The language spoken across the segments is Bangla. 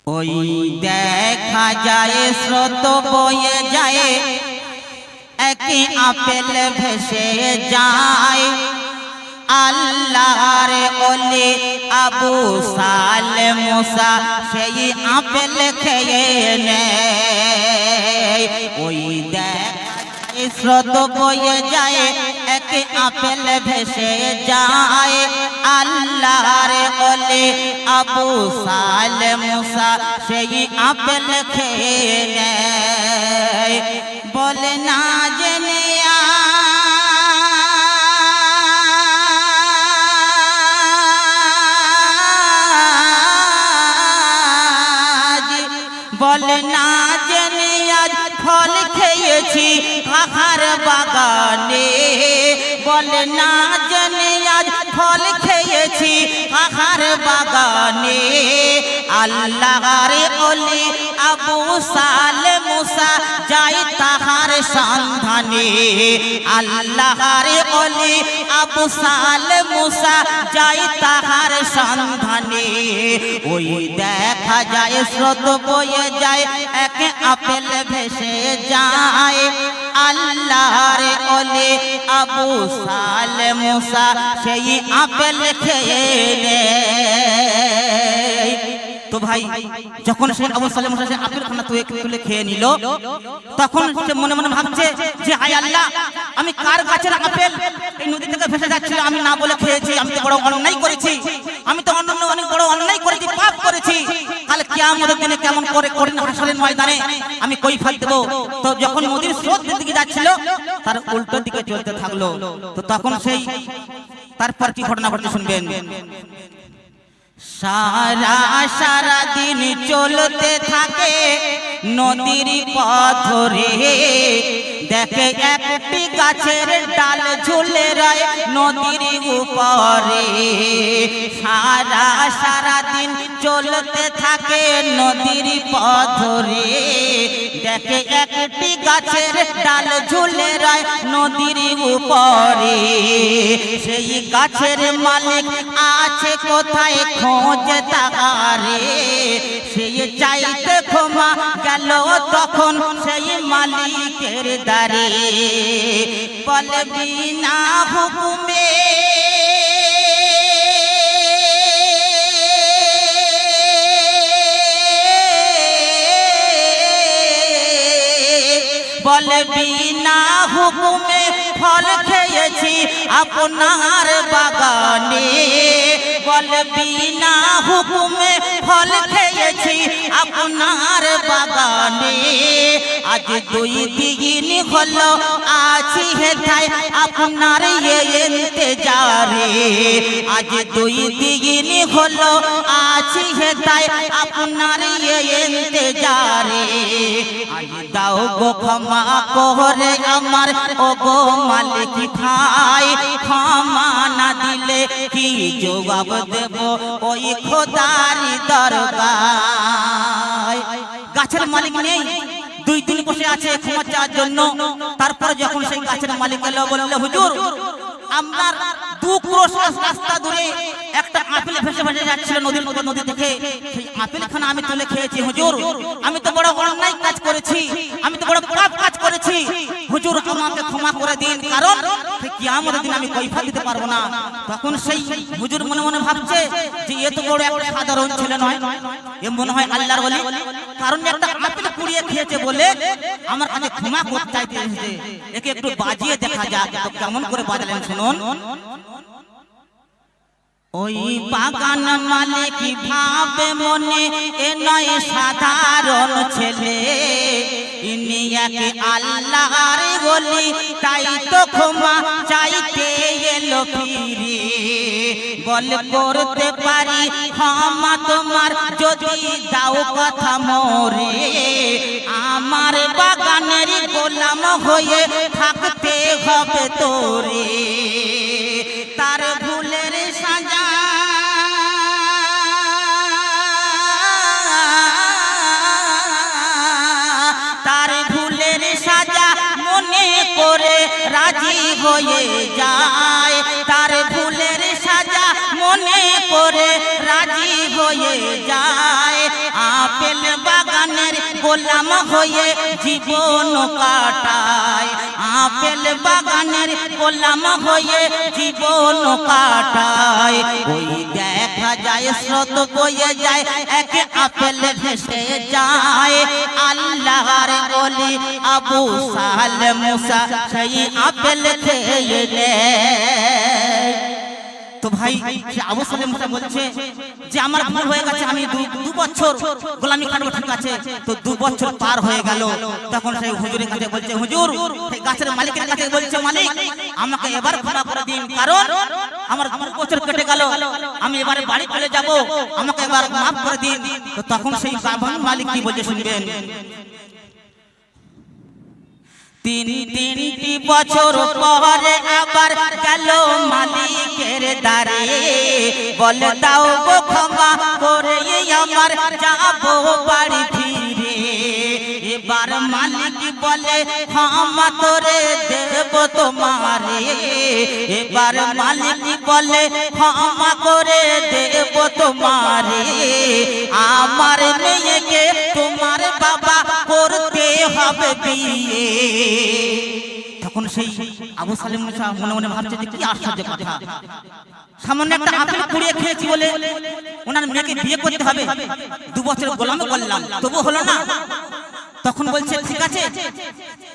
ওই দেখা যায় স্রোত বয়ে যায়, একই আপেল ভেসে যায়। আল্লাহর ওলি আবু সালে মুসা সেই আপেল খেয়ে নেয়। ওই দেখা স্রোত বয়ে যায়, একই আপেল ভেসে যায়। আল্লাহর ওলি আবু সালে মুসা সেই আপেল খেয়ে নেয়। বলে না জেনে বলে না জেনে আজ ফল খেয়েছি কাহার বাগানে। বলে না জেনে আজ ফল খেয়েছি কাহার বাগানে। আল্লাহর ওলি আবু সালে মুসা যাই তাহার সন্ধানে। আল্লাহর ওলি আবু সালে মুসা যাই তাহার সন্ধানে। ওই দেখা যায় স্রোত বয়ে যায়, এক আপেল ভেসে যায়। আল্লাহর ওলি আবু সালে মুসা সেই আপেল খেয়ে নেয়। তো ভাই যখন সে আবু সালে মুসা সেই আপেল খানা তুলে খেয়ে নিল, তখন সে মনে মনে ভাবছে যে হায় আল্লাহ, আমি কার গাছের আপেল এই নদী থেকে ভেসে যাচ্ছিল, আমি না বলে খেয়েছি। আমি তো বড় অন্যায় করেছি, আমি তো অনেক বড় অন্যায় করেছি, পাপ করেছি। কাল কিয়ামতের দিনে কেমন করে কঠিন হাসরের ময়দানে আমি কৈফিয়ত দেব। তো যখন নদীর স্রোত দিকে যাচ্ছিল, তার উল্টো দিকে চলতে থাকলো। তো তখন সেই তারপর কি ঘটনা ঘটে শুনবেন। সারা দিন চলতে থাকে নদীর পথ ধরে, দেখে একটি গাছের ডাল ঝুলে রয় নদীর উপরে। সারা দিন চলতে থাকে নদীর পথ ধরে, দেখে একটি গাছের ডাল ঝুলে রয় নদীর উপরে। সেই গাছের মালিক আছে কোথায় খোঁজ তাহারে। সেই চাইতে ক্ষমা গেল তখন সেই মালিকের দ্বারে। বলে বিনা হুকুমে বলে বিনা হুকুমে ফল খেয়েছি আপনার বাগানে। বলে বিনা হুকুমে ফল খেয়েছি আপনার বাগানে। আজ 2 দিন হলো আছি হেথায় আপনার ইন্তজারে। আজ 2 দিন হলো আছি হেথায় আপনার ইন্তজারে। আজ দাও গো ক্ষমা করে আমার ও গো মালিক ভাই। ক্ষমা না দিলে কি জবাব দেব ওই খোদার দরবারে। গাছের মালিক নেই, 2 দিন বসে আছে ক্ষমা চাওয়ার জন্য। তারপরে যখন সেই গাছের মালিক এলো, বলল হুজুর, আপনার 2 ক্রোশ রাস্তা দূরে একটা আপেল ভেসে ভেসে যাচ্ছিল নদী থেকে। সেই আপেলখানা আমি তুলে খেয়েছি হুজুর। আমি তো বড় অন্যায় কাজ করেছি, আমি তো বড় পাপ কাজ করেছি। হুজুর আমাকে ক্ষমা করে দিন, কারণ কিয়ামতের দিন আমি কৈফিয়ত দিতে পারবো না। তখন সেই হুজুর মনে মনে ভাবছে যে এ তো বড় একটা সাধারণ ছেলে নয়, এ মনে হয় আল্লাহর ওলি। কারণ একটা আপেল পুড়িয়ে খেয়েছে বলে আমার কাছে ক্ষমা করতে চাইতে এসেছে। একে একটু বাজিয়ে দেখা যাক। তো কেমন করে বাজালেন শুনুন। ওই বাগান মালিক ভাবে মনে এ নয় সাধারণ ছেলে, ইনি এক আল্লাহর ওলি, তাই তো ক্ষমা চাইতে এলো ফিরে। বল করতে পারি ক্ষমা তোমার যদি দাও কথা মোরে। আমার বাগানের গোলাম হয়ে থাকতে হবে তোরে। তার ভুলের সাজা মনে করে রাজি হয়ে যায়। তার ভুলের সাজা মনে করে রাজি হয়ে যায়। আপেল বাগানের গোলাম হয়ে জীবন কাটায়, আপেল বাগানের গোলাম হয়ে জীবন কাটায়। ওই দেখা যায় স্রোত বয়ে যায়, এক আপেল ভেসে যায়। আল্লাহর ওলি আবু সাল মুসা সেই আপেল খেয়ে নেয়। তো ভাই সে আবু সালেম মুসা বলছে যে আমার ভুল হয়ে গেছে, আমি দু বছর গোলামি খাটবো, ঠিক আছে। তো 2 বছর পার হয়ে গেল, তখন সেই হুজুরের কাছে বলছে, হুজুর সেই গাছের মালিকের কাছে বলছে, মালিক আমাকে এবার ক্ষমা করে দিন, কারণ আমার 2 বছর কেটে গেল, আমি এবারে বাড়ি চলে যাব, আমাকে এবার মাফ করে দিন। তো তখন সেই মালিক কি বলছে শুনবেন। 3 বছর পরে আবার গেল মালিকের দ্বারে, বলে দাও গো ক্ষমা করে আমার যাব বাড়ি ফিরে। এবার মালিক বলে ক্ষমা তোরে দেব তোমারে, এবার মালিক বলে ক্ষমা করে দেব তোমারে। আমার মেয়েকে তোমার বাবা করতে হবে বিয়ে। তখন সেই আবু সালেম মুসা মনে মনে ভাবছে যে কি আশ্চর্য কথা, সামান্য একটা আপেল কুড়িয়ে খেয়েছি বলে ওনার মেয়েকে বিয়ে করতে হবে, 2 বছর গোলামি করলাম তবু হলো না। তখন বলছে ঠিক আছে,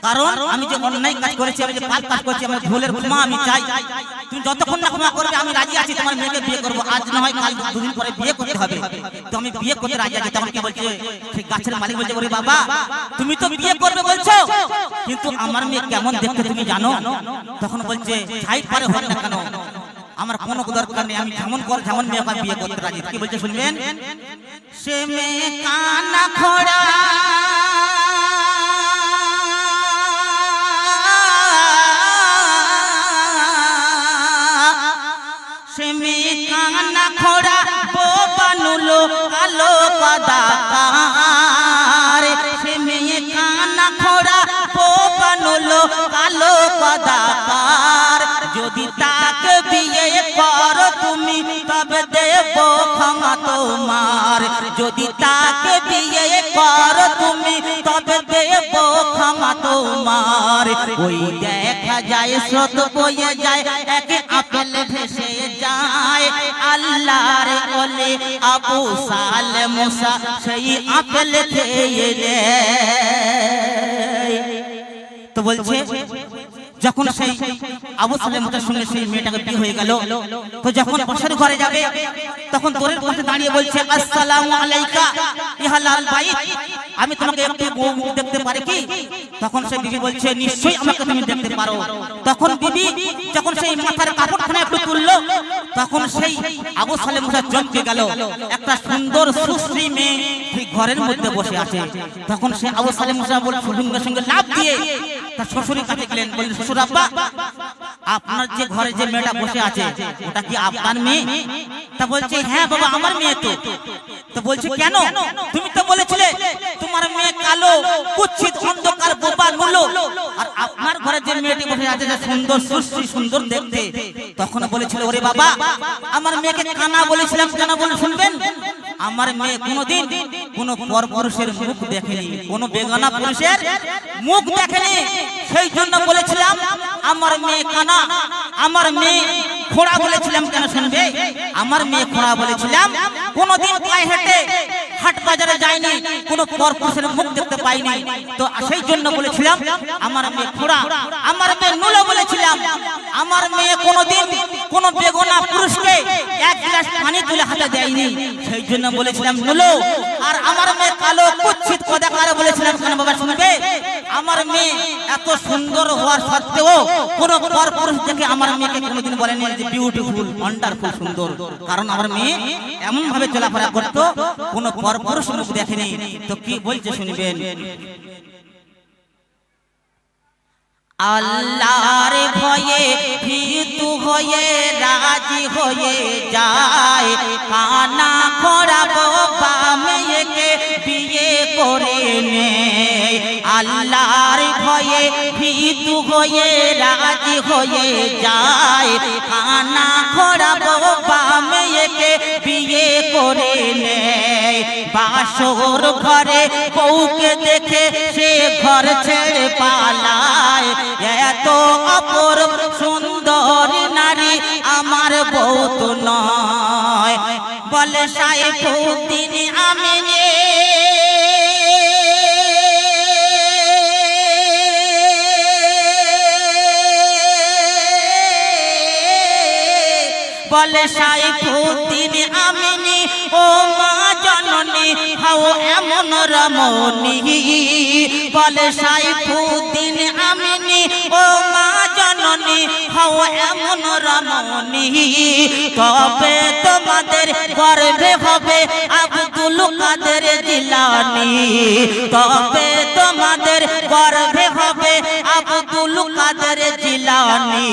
কারণ আমি যে অন্যায় কাজ করেছি, আমি যে পাপ কাজ করেছি, আমার ভুলের ক্ষমা আমি চাই। তুমি যতক্ষণ না ক্ষমা করবে আমি রাজি আছি, তোমার মেয়েকে বিয়ে করবো, আজ না হয় কাল 2 দিন পরে বিয়ে করতে হবে। তো আমি বিয়ে করতে রাজি আছি। তখন কি বলছে সেই গাছের মালিক বলছে, ওরে বাবা তুমি তো বিয়ে করবে বলছো, কিন্তু আমার মেয়ে কেমন দেখতে তুমি জানো? তখন বলছে যাই পারে হোক না কেন, আমার কোনো দরকার নেই, আমি যেমন মেয়ে বিয়ে করতে রাজি। কি বলছে শুনবেন। সে মেয়ে কানা খোড়া কানা খোড়া বোবানুলো কালো কদাকার, সে মেয়ে কানা খোড়া বোবানুলো কালো কদাকার। যদি তাকে বিয়ে করো তুমি তবে দেব ক্ষমা তোমার, যদি তাকে বিয়ে করো তুমি তবে দেব ক্ষমা তোমার। ওই দেখা যায় স্রোত বয়ে যায়, এক আপেল ভেসে যায়। আল্লাহর ওলি আবু সাল মুসা সেই আপেল খেয়ে নেয়। তো বলছে যখন সেই আবু সালেম মুসার সঙ্গে সেই মেয়েটাকে বিয়ে হয়ে গেল, তো যখন বসের ঘরে যাবে তখন দোরের পাশে দাঁড়িয়ে বলছে আসসালামু আলাইকা ইয়া লাল বাইত, আমি তোমাকে একটু মুখ দেখতে পারি কি? তখন সেই বিবি বলছে নিশ্চয়ই আমাকে তুমি দেখতে পারো। তখন বিবি যখন সেই মাথার কাপড়খানা একটু তুললো, তখন সেই আবু সালেম মুসা চমকে গেল, একটা সুন্দর সুশ্রী মেয়ে সেই ঘরের মধ্যে বসে আছে। তখন সেই আবু সালেম মুসা সঙ্গে সঙ্গে লাফ দিয়ে তার শ্বশুরের কাছে গেলেন, বললেন শ্বশুর আব্বা আপনার যে ঘরে যে মেয়েটা বসে আছে ওটা কি আপনার মেয়ে? তা বলছে হ্যাঁ বাবা আমার মেয়ে তো। তো বলছে কেন? তুমি তো বলেছিলে তোমার মেয়ে কালো কুচ্ছিত অন্ধকার বোবা নুলো, আর আপনার ঘরে যে মেয়েটি বসে আছে সুন্দর সুশ্রী সুন্দর দেখতে। তখন বলেছিল ওরে বাবা আমার মেয়েকে কানা বলেছিলাম, কেন বলে শুনবেন? আমার মেয়ে কোনোদিন কোনো পরপুরুষের মুখ দেখেনি, কোনো বেগানা পুরুষের মুখ দেখেনি, সেই জন্য বলেছিলাম আমার মেয়ে কানা। আমার মেয়ে খোড়া বলেছিলাম, কেন শুনবে? আমার মেয়ে খোড়া বলেছিলাম, কোনোদিন পায়ে হেঁটে হাট বাজারে যায়নি, কোনো পরপুরুষের মুখ দেখতে পাইনি, তো সেই জন্য বলেছিলাম আমার মেয়ে খোড়া। আমার মেয়ে নুলো বলেছিলাম, আমার মেয়ে কোনোদিন কোনো বেগানা পুরুষকে 1 গ্লাস পানি তুলে হাতে দেয়নি, সেই জন্য বলেছিলাম নুলো। আর আমার মেয়ে কালো কুচ্ছিত কদাকার বলেছিলাম, কেন বাবা শুনবে? আমার মেয়ে এত সুন্দর হওয়ার সত্ত্বেও কোনো পরপুরুষ দেখে আমার মেয়েকে কোনোদিন বলেনি যে বিউটিফুল ওয়ান্ডারফুল সুন্দর, কারণ আমার মেয়ে এমন ভাবে চলাফেরা করতো কোনো পরপুরুষ মুখ দেখেনি। তো কি বলছে শুনবেন। আল্লাহর ভয়ে ভীতু হয়ে রাজি হয়ে যায়, কানা খোড়া বোবা মেয়েকে বিয়ে করে নেয়। আল্লাহর ভয়ে ভীতু হয়ে রাজি হয়ে যায়, কানা খোড়া বোবা মেয়েকে বিয়ে করে নেয়। বাসর ঘরে বউকে দেখে সে ঘর ছেড়ে পালায় এত অপরূপ সুন্দর নারী আমার বউ তো নয় বলে সাইফুদ্দিন আমিনী বলে সাইফুদ্দিন আমিনী ও মা জননী হাও এমন রমণী বলে সাইফুদ্দিন আমিনী ও মা জননী হাও এমন রমণী তবে তোমাদের গর্বে হবে আব্দুল কাদের জিলানী তবে তোমাদের গর্বে হবে আব্দুল কাদের জিলানী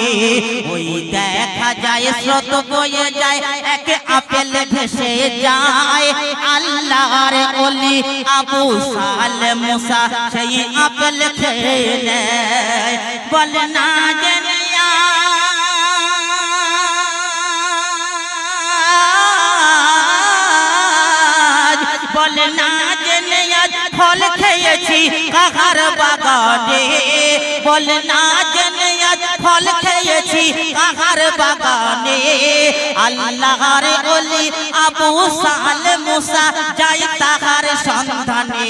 ওই দেখা যায় স্রোত বয়ে যায় এক আপেল ভেসে যায় আল্লাহর ওলি আবু সাল মুসা সেই আপেল খেয়ে নেয় বলে না জেনে বলে না জেনে আজ ফল খেয়েছি কাহার বাগানে বলে না জেনে আজ ফল খেয়েছি কাহার বাগানে আল্লাহর ওলি আবু সাল মুসা যায় তাহার সন্ধানে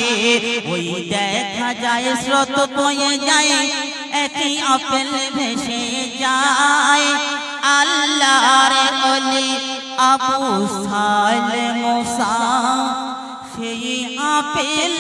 ওই দেখা যায় স্রোত বয়ে যায় একই আপেল ভেসে যায় আল্লাহর ওলি আবু সাল মুসা সেই আপেল